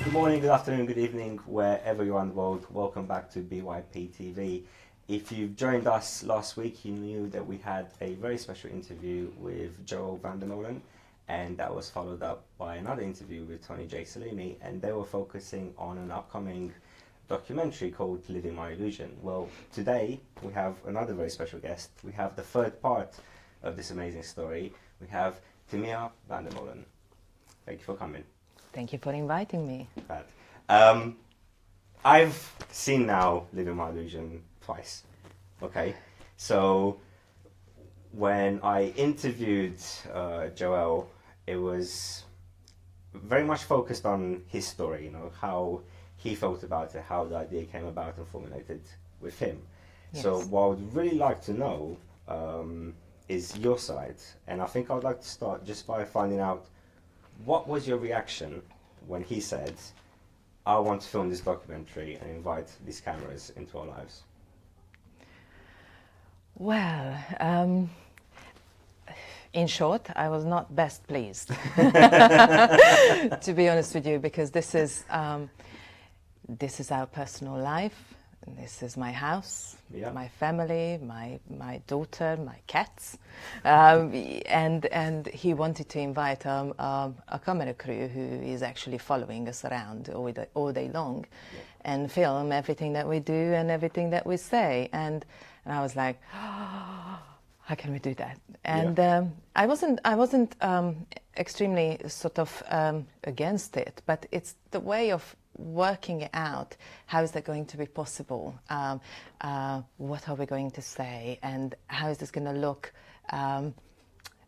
Good morning, good afternoon, good evening, wherever you are in the world. Welcome back to BYP TV. If you've joined us last week, you knew that we had a very special interview with Timea Van der Molen, and that was followed up by another interview with Tony J. Salimi, and they were focusing on an upcoming documentary called Living My Illusion. Well, today we have another very special guest. We have the third part of this amazing story. We have Timea Van der Molen. Thank you for coming. Thank you for inviting me. I've seen now Living My Illusion twice. Okay, so when I interviewed Joel, it was very much focused on his story, you know, how he felt about it, how the idea came about and formulated with him. Yes. So what I would really like to know is your side, and I think I would like to start just by finding out what was your reaction when he said, I want to film this documentary and invite these cameras into our lives? Well, in short, I was not best pleased, to be honest with you, because this is our personal life. This is my house, yeah, my family, my daughter, my cats, and he wanted to invite a camera crew who is actually following us around all day long, yeah, and film everything that we do and everything that we say. And I was like, oh, how can we do that? And yeah, I wasn't extremely sort of against it, but it's the way of working it out. How is that going to be possible? What are we going to say? And how is this going to look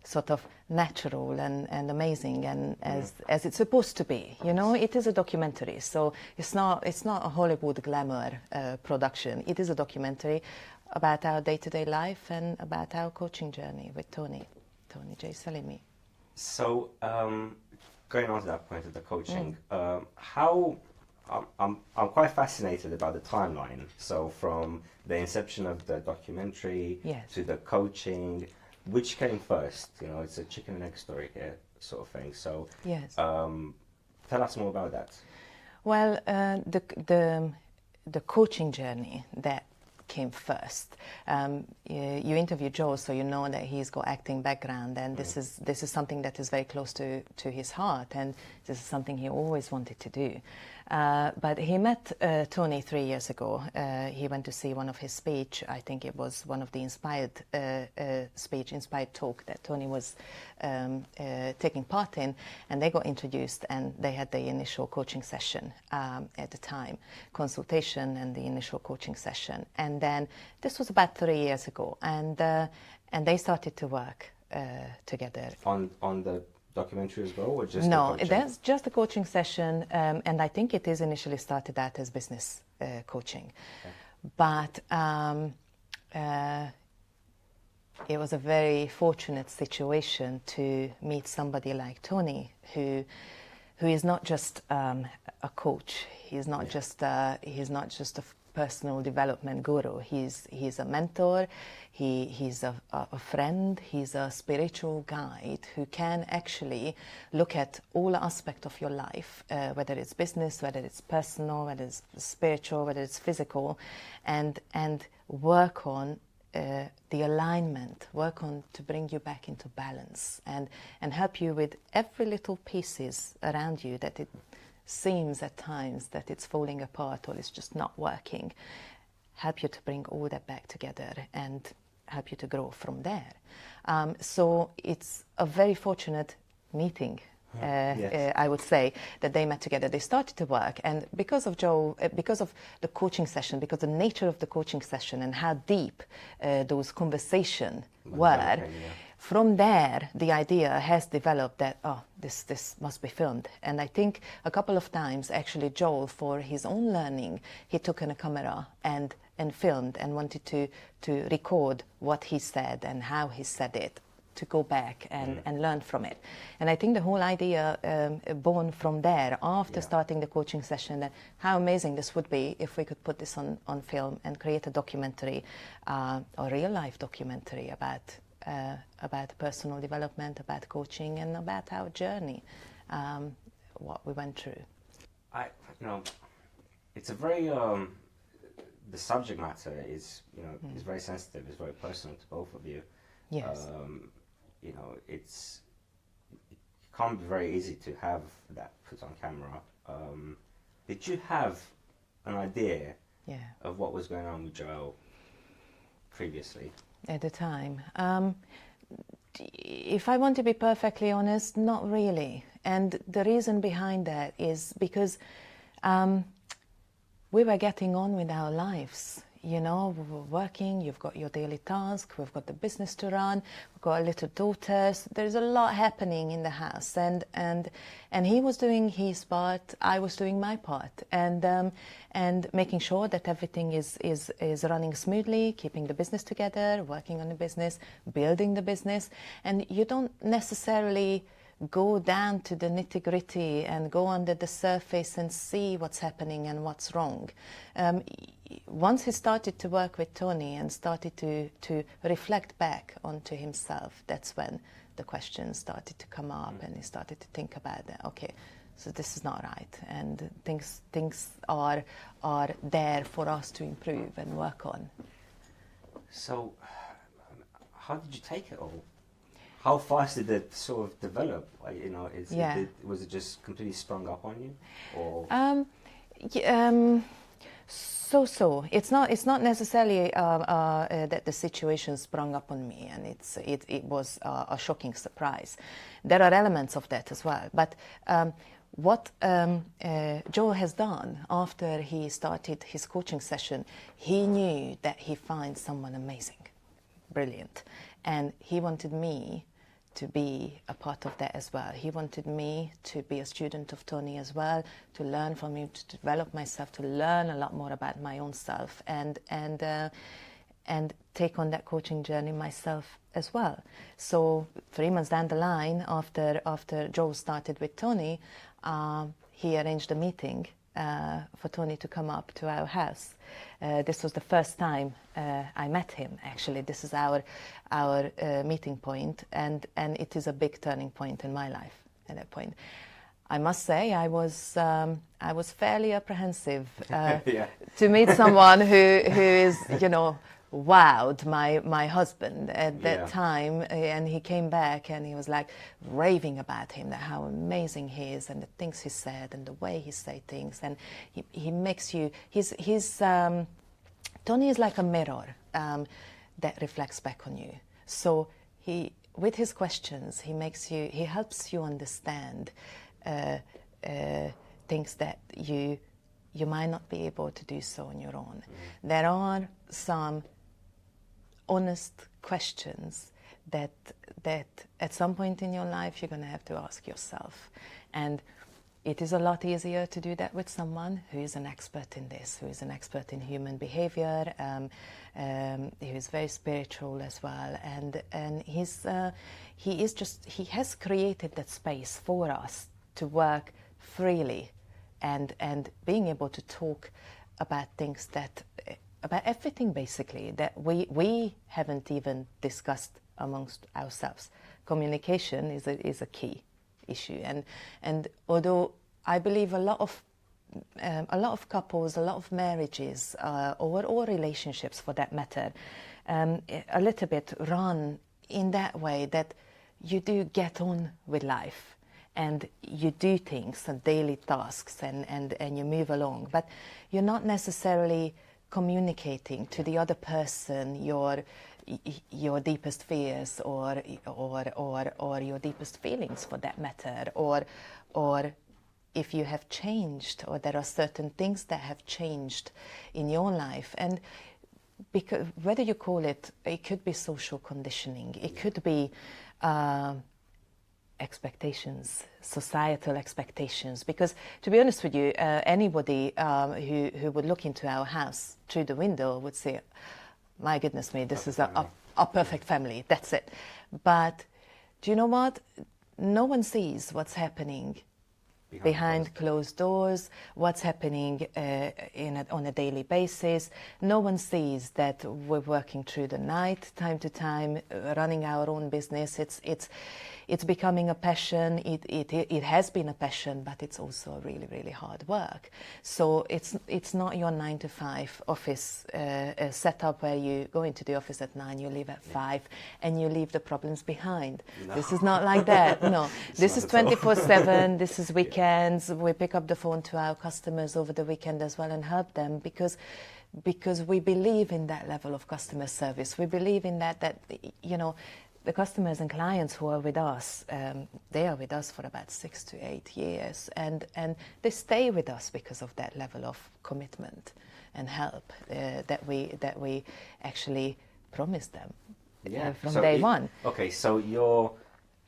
sort of natural and amazing and as it's supposed to be? You know, it is a documentary, so it's not a Hollywood glamour production. It is a documentary about our day-to-day life and about our coaching journey with Tony J. Salimi. So, going on to that point of the coaching, how I'm quite fascinated about the timeline. So from the inception of the documentary, yes, to the coaching, which came first? You know, it's a chicken and egg story here, sort of thing. So, yes, tell us more about that. Well, the coaching journey that came first. You interviewed Joe, so you know that he's got acting background, and this is something that is very close to his heart, and this is something he always wanted to do. But he met Tony 3 years ago. He went to see one of his speech. I think it was one of the inspired talk that Tony was taking part in, and they got introduced, and they had the initial coaching session at the time, consultation and the initial coaching session. And then this was about 3 years ago, and they started to work together. On the documentary as well, or just no, the that's just a coaching session, and I think it is initially started out as business coaching, okay, but it was a very fortunate situation to meet somebody like Tony, who is not just a coach. He's not, yeah, just a personal development guru. He's a mentor. He's a friend. He's a spiritual guide who can actually look at all aspects of your life, whether it's business, whether it's personal, whether it's spiritual, whether it's physical, and work on the alignment, work on to bring you back into balance, and help you with every little pieces around you that it seems at times that it's falling apart or it's just not working. Help you to bring all that back together and help you to grow from there. So it's a very fortunate meeting, yes, I would say, that they met together. They started to work, and because of Joe, because of the coaching session, because the nature of the coaching session and how deep those conversations were, okay, yeah, from there the idea has developed that, oh, this must be filmed. And I think a couple of times actually Joel, for his own learning, he took in a camera and filmed and wanted to record what he said and how he said it, to go back and learn from it. And I think the whole idea born from there, after, yeah, starting the coaching session, that how amazing this would be if we could put this on film and create a documentary, a real life documentary about personal development, about coaching, and about our journey, what we went through. you know, it's a very the subject matter is, you know, is very sensitive. It's very personal to both of you. Yes. You know, it can't be very easy to have that put on camera. Did you have an idea of what was going on with Joel previously? At the time, if I want to be perfectly honest, not really. And the reason behind that is because we were getting on with our lives. You know, we were working, you've got your daily task, we've got the business to run, we've got a little daughter. So there's a lot happening in the house, and he was doing his part, I was doing my part, and making sure that everything is running smoothly, keeping the business together, working on the business, building the business. And you don't necessarily go down to the nitty-gritty and go under the surface and see what's happening and what's wrong. Once he started to work with Tony and started to reflect back onto himself, that's when the questions started to come up, and he started to think about that. Okay, so this is not right, and things are there for us to improve and work on. So, how did you take it all? How fast did it sort of develop? You know, was it just completely sprung up on you, or? So it's not necessarily that the situation sprung up on me, and it was a shocking surprise. There are elements of that as well, but what Joe has done after he started his coaching session, he knew that he finds someone amazing, brilliant, and he wanted me to be a part of that as well. He wanted me to be a student of Tony as well, to learn from him, to develop myself, to learn a lot more about my own self, and take on that coaching journey myself as well. So 3 months down the line, after Joe started with Tony, he arranged a meeting for Tony to come up to our house. This was the first time I met him. Actually, this is our meeting point, and it is a big turning point in my life. At that point, I must say I was fairly apprehensive to meet someone who is, you know, wowed my husband at that time, and he came back and he was like raving about him, that how amazing he is, and the things he said and the way he say things, and he makes you Tony is like a mirror that reflects back on you. So he, with his questions, he helps you understand things that you might not be able to do so on your own. There are some honest questions that at some point in your life you're going to have to ask yourself, and it is a lot easier to do that with someone who is an expert in this, who is an expert in human behavior, who is very spiritual as well, and he has created that space for us to work freely and being able to talk about things about everything basically that we haven't even discussed amongst ourselves. Communication is a key issue, and although I believe a lot of couples, a lot of marriages, or relationships for that matter, a little bit run in that way that you do get on with life and you do things and daily tasks and you move along, but you're not necessarily communicating to the other person your deepest fears or your deepest feelings for that matter, or if you have changed, or there are certain things that have changed in your life. And because whether you call it could be social conditioning, it could be expectations, societal expectations, because to be honest with you, anybody who would look into our house through the window would say, my goodness me, this is a perfect family, that's it. But do you know what? No one sees what's happening behind closed doors, what's happening on a daily basis. No one sees that we're working through the night, time to time, running our own business. It's becoming a passion. It has been a passion, but it's also really, really hard work. So it's not your 9-to-5 office setup where you go into the office at 9, you leave at 5, and you leave the problems behind. No. This is not like that. No, this is 24/7. This is weekends. We pick up the phone to our customers over the weekend as well and help them because we believe in that level of customer service. We believe in that the customers and clients who are with us, they are with us for about 6 to 8 years, and they stay with us because of that level of commitment and help that we actually promise them from day one. Okay, so you're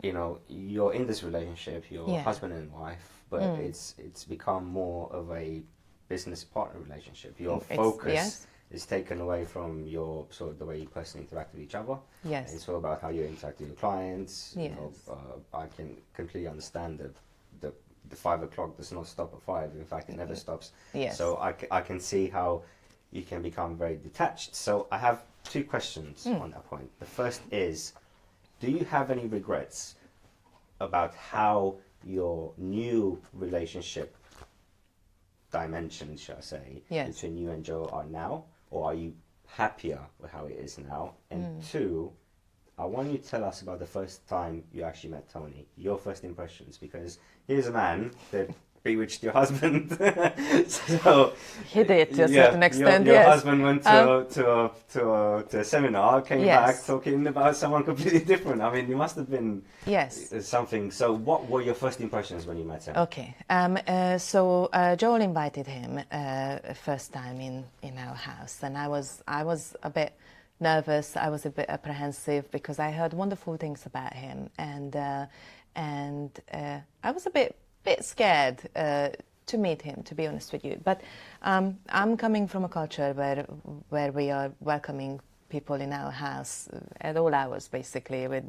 in this relationship, you're husband and wife, but it's become more of a business partner relationship. Your focus is taken away from your sort of the way you personally interact with each other. Yes. And it's all about how you interact with your clients. Yes. I can completely understand that the 5 o'clock does not stop at 5. In fact, it never stops. Yes. So I can see how you can become very detached. So I have 2 questions on that point. The first is, do you have any regrets about how your new relationship dimensions, shall I say, between you and Joe are now? Or are you happier with how it is now? And 2, I want you to tell us about the first time you actually met Tony, your first impressions, because here's a man that bewitched your husband. So he did to a certain extent. Your husband went to a seminar, came back talking about someone completely different. I mean, you must have been something. So, what were your first impressions when you met him? Okay, so Joel invited him first time in our house, and I was a bit nervous. I was a bit apprehensive because I heard wonderful things about him, and I was a bit scared to meet him, to be honest with you. But I'm coming from a culture where we are welcoming people in our house at all hours, basically, with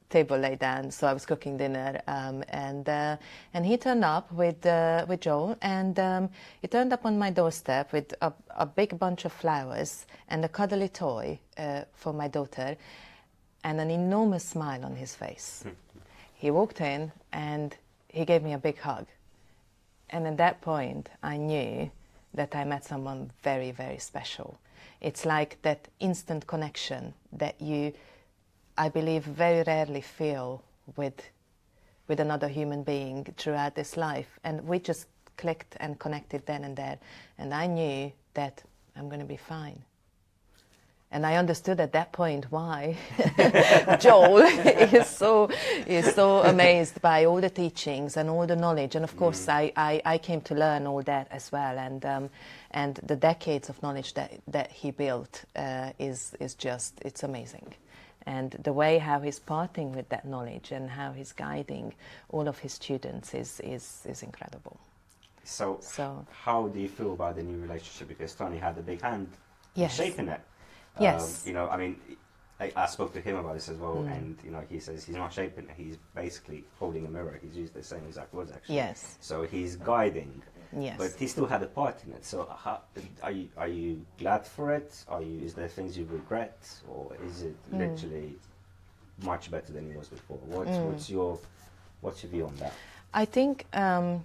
table laid down. So I was cooking dinner, and he turned up with Joel, and he turned up on my doorstep with a big bunch of flowers and a cuddly toy for my daughter, and an enormous smile on his face. He walked in and he gave me a big hug. And at that point, I knew that I met someone very, very special. It's like that instant connection that you, I believe, very rarely feel with another human being throughout this life. And we just clicked and connected then and there. And I knew that I'm going to be fine. And I understood at that point why Joel is so amazed by all the teachings and all the knowledge. And of course, I came to learn all that as well. And the decades of knowledge that he built is just, it's amazing. And the way how he's parting with that knowledge and how he's guiding all of his students is incredible. So how do you feel about the new relationship? Because Tony had a big hand in shaping it. Yes. I mean, I spoke to him about this as well, and he says he's not shaping it. He's basically holding a mirror. He's used the same exact words, actually. Yes. So he's guiding. Yes. But he still had a part in it. So are you glad for it? Is there things you regret, or is it literally much better than it was before? What's your view on that? I think I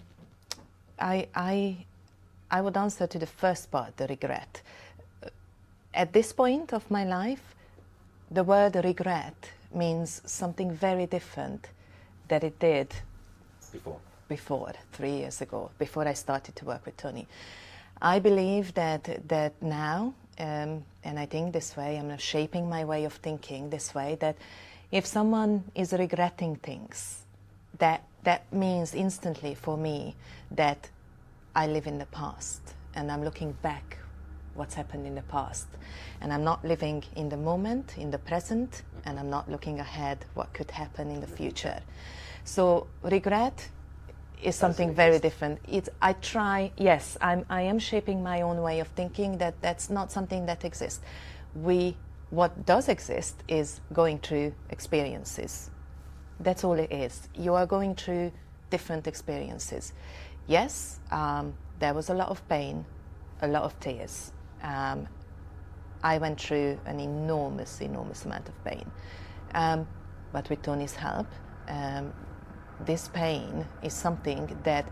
would answer to the first part, the regret. At this point of my life, the word regret means something very different than it did before 3 years ago, before I started to work with Tony. I believe that now, and I think this way, I'm shaping my way of thinking this way, that if someone is regretting things, that means instantly for me that I live in the past and I'm looking back what's happened in the past, and I'm not living in the moment, in the present, and I'm not looking ahead what could happen in the future. So regret is something very different. I am shaping my own way of thinking. That's not something that exists. What does exist is going through experiences. That's all it is. You are going through different experiences. Yes, there was a lot of pain, a lot of tears. I went through an enormous amount of pain. But with Tony's help, this pain is something that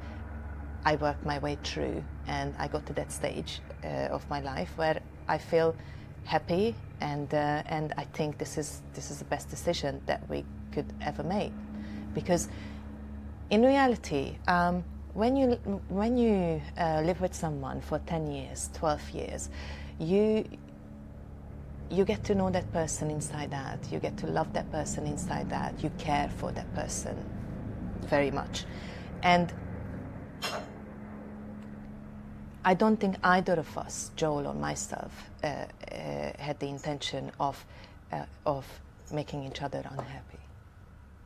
I worked my way through, and I got to that stage of my life where I feel happy, and I think this is the best decision that we could ever make. Because in reality, when you live with someone for 10 years, 12 years, you get to know that person inside out. You get to love that person inside out. You care for that person very much. And I don't think either of us, Joel or myself, had the intention of making each other unhappy,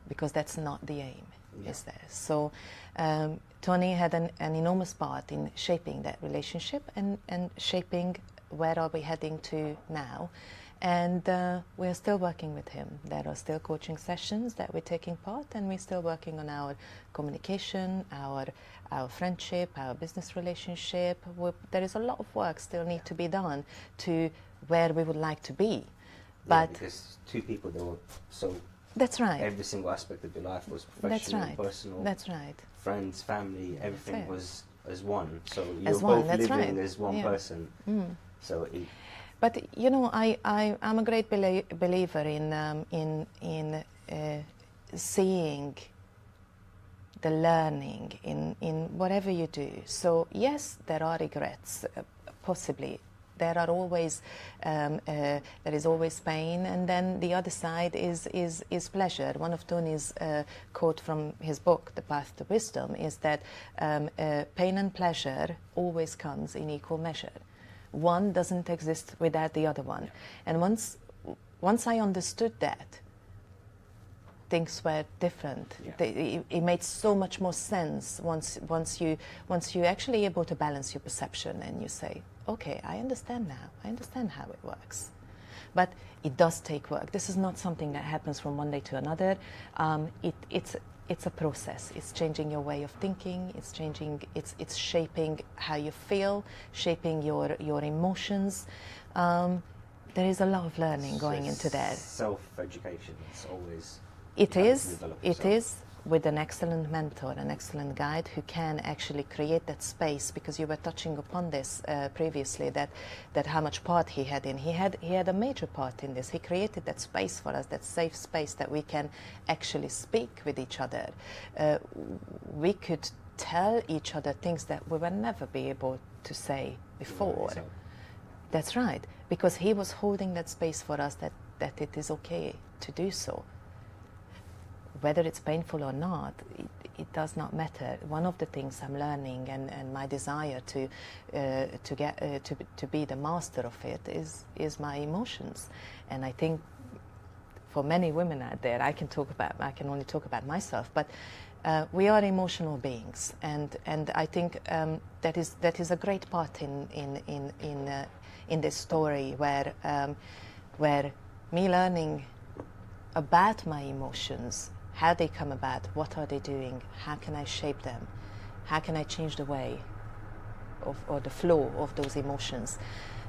because that's not the aim, is there? So Tony had an enormous part in shaping that relationship and shaping where are we heading to now. And we're still working with him. There are still coaching sessions that we're taking part, and we're still working on our communication, our friendship, our business relationship. There is a lot of work still need to be done to where we would like to be. But because two people that were so... That's right. Every single aspect of your life was professional, personal. That's right. Friends, family, everything was as one. So you're as both one, living as one person. So it, but you know, I'm a great believer in seeing the learning in whatever you do. So yes, there are regrets, possibly. There are always there is always pain, and then the other side is pleasure. One of Tony's quote from his book, The Path to Wisdom, is that pain and pleasure always comes in equal measure. One doesn't exist without the other one. And once I understood that, things were different. It made so much more sense once you actually able to balance your perception and you say, okay, I understand now. I understand how it works. But it does take work. This is not something that happens from one day to another. It's a process. It's changing your way of thinking. It's shaping how you feel, shaping your emotions. There is a lot of learning going into that. Self-education is always... It is with an excellent mentor, an excellent guide who can actually create that space, because you were touching upon this previously, that how much part he had in. He had a major part in this. He created that space for us, that safe space that we can actually speak with each other. We could tell each other things that we would never be able to say before. So. That's right, because he was holding that space for us, that it is okay to do so. Whether it's painful or not, it does not matter. One of the things I'm learning, and my desire to be the master of it, is my emotions. And I think for many women out there, I can only talk about myself, but we are emotional beings, and I think that is a great part in this story, where me learning about my emotions, how they come about, what are they doing, how can I shape them, how can I change the way or the flow of those emotions.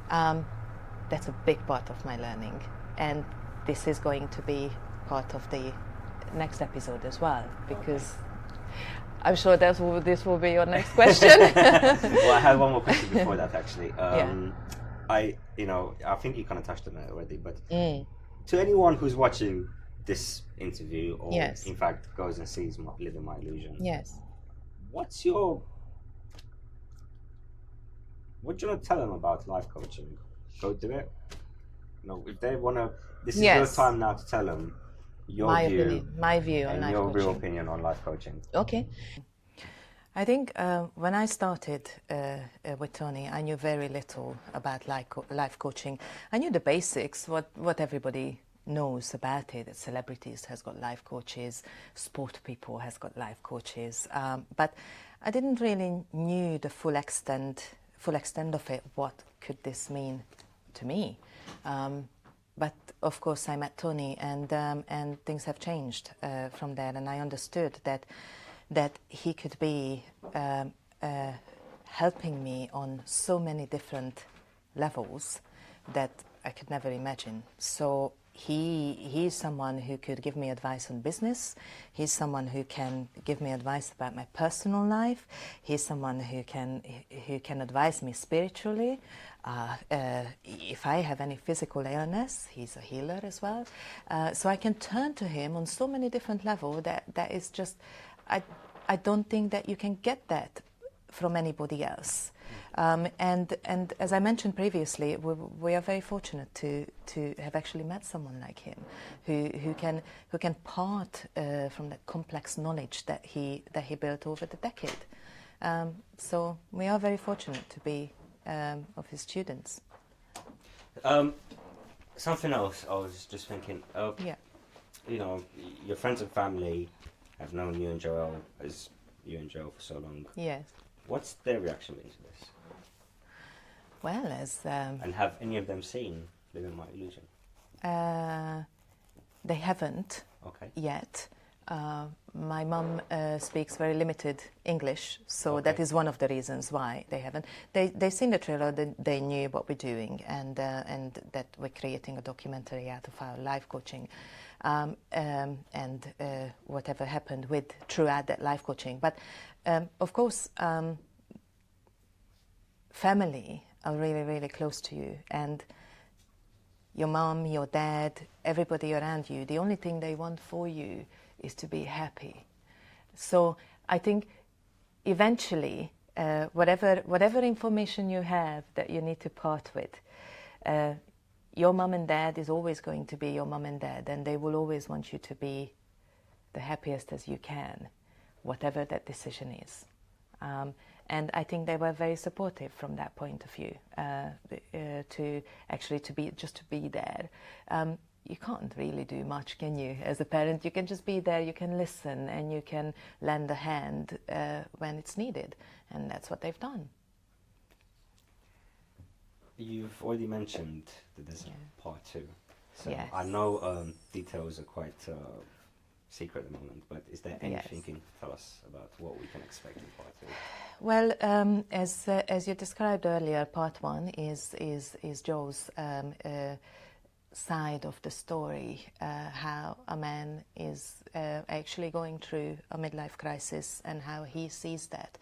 That's a big part of my learning, and this is going to be part of the next episode as well, because I'm sure this will be your next question. Well, I have one more question before that, actually. I think you kind of touched on it already, but to anyone who's watching this interview, or in fact goes and sees Living My Illusion, what do you want to tell them about life coaching? Go do it. If they want to, this is your time now to tell them my view on life your coaching. Real opinion on life coaching. Okay. I think when I started with Tony, I knew very little about life coaching. I knew the basics, what everybody knows about it. Celebrities has got life coaches, sport people has got life coaches, but I didn't really knew the full extent of it. What could this mean to me? But of course, I met Tony, and things have changed from there, and I understood that that he could be helping me on so many different levels that I could never imagine. So he's someone who could give me advice on business. He's someone who can give me advice about my personal life. He's someone who can advise me spiritually. If I have any physical illness, he's a healer as well. So I can turn to him on so many different levels that is just, I don't think that you can get that from anybody else. And as I mentioned previously, we are very fortunate to have actually met someone like him, who can part from that complex knowledge that he built over the decade. So we are very fortunate to be of his students. Something else I was just thinking. Yeah. You know, your friends and family have known you and Joel as you and Joel for so long. Yes. What's their reaction been to this? Well, as And have any of them seen Living My Illusion? they haven't Okay. yet. My mum speaks very limited English, so Okay. that is one of the reasons why they haven't. They've seen the trailer, they knew what we're doing, and that we're creating a documentary out of our life coaching, and whatever happened throughout that life coaching. But of course, family are really, really close to you, and your mom, your dad, everybody around you, the only thing they want for you is to be happy. So I think eventually, whatever information you have that you need to part with, your mom and dad is always going to be your mom and dad, and they will always want you to be the happiest as you can, whatever that decision is. And I think they were very supportive from that point of view, to be there. You can't really do much, can you? As a parent, you can just be there, you can listen, and you can lend a hand when it's needed, and that's what they've done. You've already mentioned that there's a part 2. So Yes. I know details are quite secret at the moment, but is there anything Yes. you can tell us about what we can expect in part 2? Well, as you described earlier, part 1 is Joe's side of the story, how a man is actually going through a midlife crisis and how he sees that,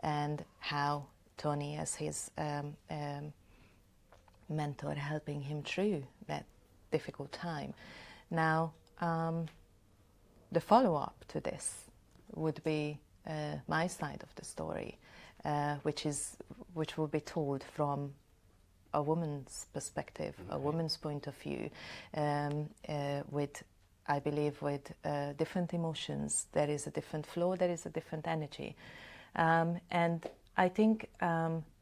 and how Tony, as his mentor, helping him through that difficult time. Now, the follow-up to this would be my side of the story, which will be told from a woman's perspective, a woman's point of view, with, I believe, with different emotions. There is a different flow, there is a different energy. And I think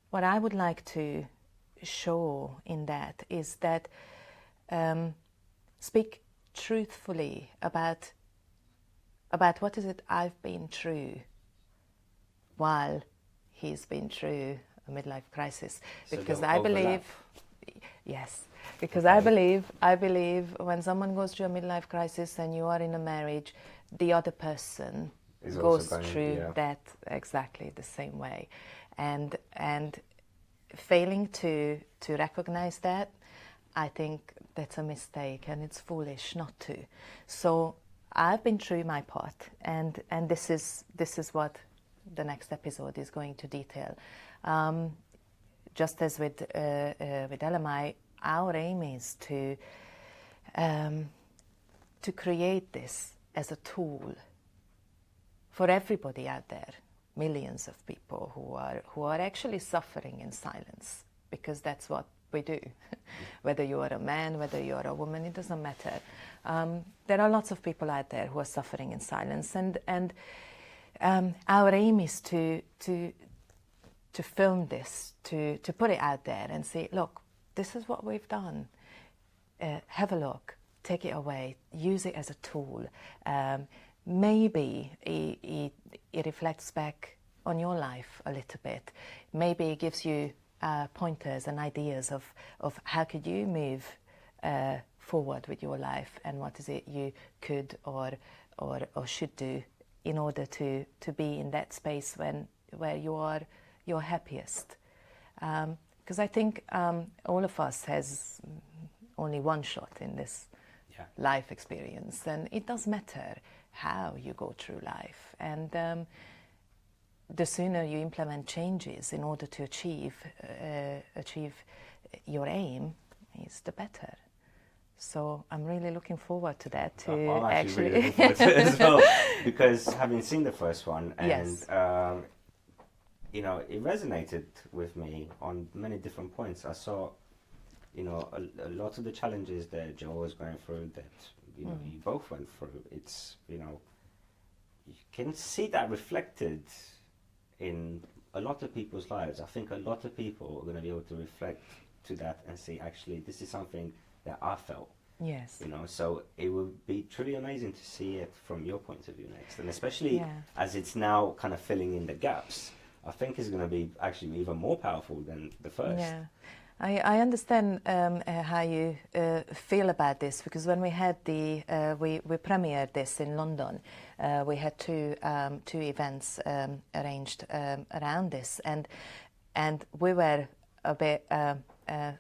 what I would like to show in that is that speak truthfully about what is it I've been through while he's been through a midlife crisis, So because they'll I overlap. believe, yes, because Okay. I believe when someone goes through a midlife crisis and you are in a marriage, the other person Is goes also going, through yeah. that exactly the same way, and failing to recognize that, I think that's a mistake, and it's foolish not to. So I've been through my part, and this is what the next episode is going to detail. Just as with LMI, our aim is to create this as a tool for everybody out there, millions of people who are actually suffering in silence, because that's what we do. Whether you are a man, whether you are a woman, it doesn't matter. There are lots of people out there who are suffering in silence, and our aim is to film this, to put it out there and say, look, this is what we've done. Have a look, take it away, use it as a tool. Maybe it reflects back on your life a little bit. Maybe it gives you pointers and ideas of how could you move forward with your life, and what is it you could or should do in order to be in that space where you're happiest. Because I think all of us has only one shot in this life experience, and it does matter how you go through life. And the sooner you implement changes in order to achieve your aim, is the better. So I'm really looking forward to that. I'm actually really looking forward to it as well, because having seen the first one, and yes. You know, it resonated with me on many different points. I saw, you know, a lot of the challenges that Joe was going through, that you know you both went through. It's, you know, you can see that reflected in a lot of people's lives. I think a lot of people are going to be able to reflect to that and say, actually, this is something that I felt. Yes. You know, so it would be truly amazing to see it from your point of view next, and especially as it's now kind of filling in the gaps. I think it's going to be actually even more powerful than the first. Yeah, I understand how you feel about this, because when we had we premiered this in London, we had two events arranged around this, and we were a bit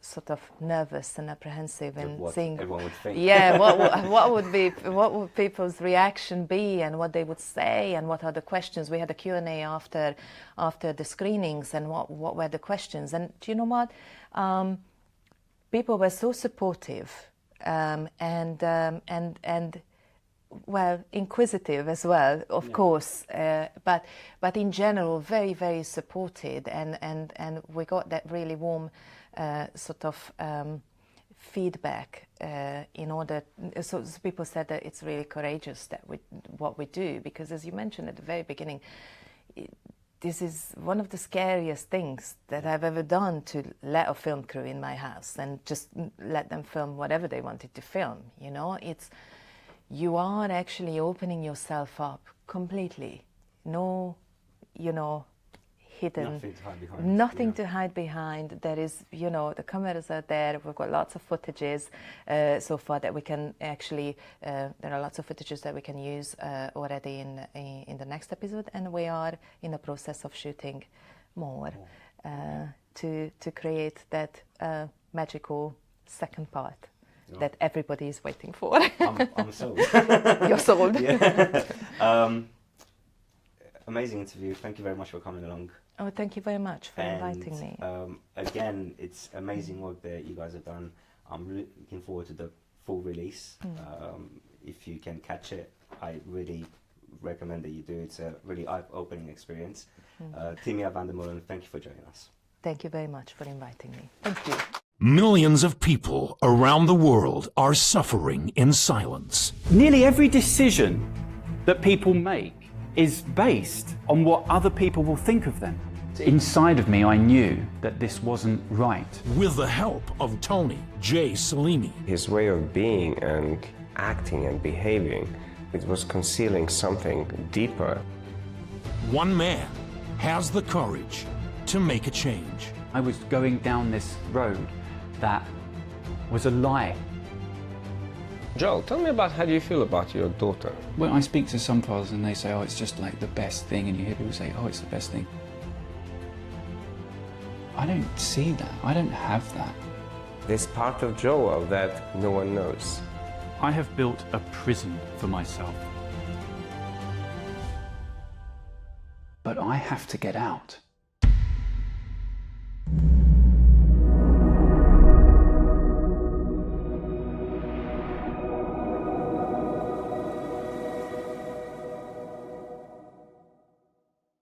sort of nervous and apprehensive and seeing everyone would think. Yeah, what would people's reaction be, and what they would say, and what are the questions. We had a Q&A after the screenings, and what were the questions. And do you know what? People were so supportive and well, inquisitive as well, of course, but in general very, very supported, and we got that really warm sort of feedback in order. So people said that it's really courageous that what we do, because as you mentioned at the very beginning, this is one of the scariest things that I've ever done, to let a film crew in my house and just let them film whatever they wanted to film. You know, you are actually opening yourself up completely. No, you know, hidden. Nothing to hide behind. Nothing to hide behind. There is, you know, the cameras are there. We've got lots of footages so far that we can actually. There are lots of footages that we can use already in the next episode, and we are in the process of shooting more to create that magical second part. That everybody is waiting for. I'm sold. You're sold. Amazing interview. Thank you very much for coming along. Oh, thank you very much for inviting me. Again, it's amazing work that you guys have done. I'm really looking forward to the full release. If you can catch it, I really recommend that you do. It's a really eye-opening experience. Timea Van der Molen, thank you for joining us. Thank you very much for inviting me. Thank you. Millions of people around the world are suffering in silence. Nearly every decision that people make is based on what other people will think of them. Inside of me, I knew that this wasn't right. With the help of Tony J. Salimi. His way of being and acting and behaving, it was concealing something deeper. One man has the courage to make a change. I was going down this road that was a lie. Joel, tell me about how do you feel about your daughter? When I speak to some fathers and they say, oh, it's just like the best thing, and you hear people say, oh, it's the best thing. I don't see that. I don't have that. There's part of Joel that no one knows. I have built a prison for myself. But I have to get out.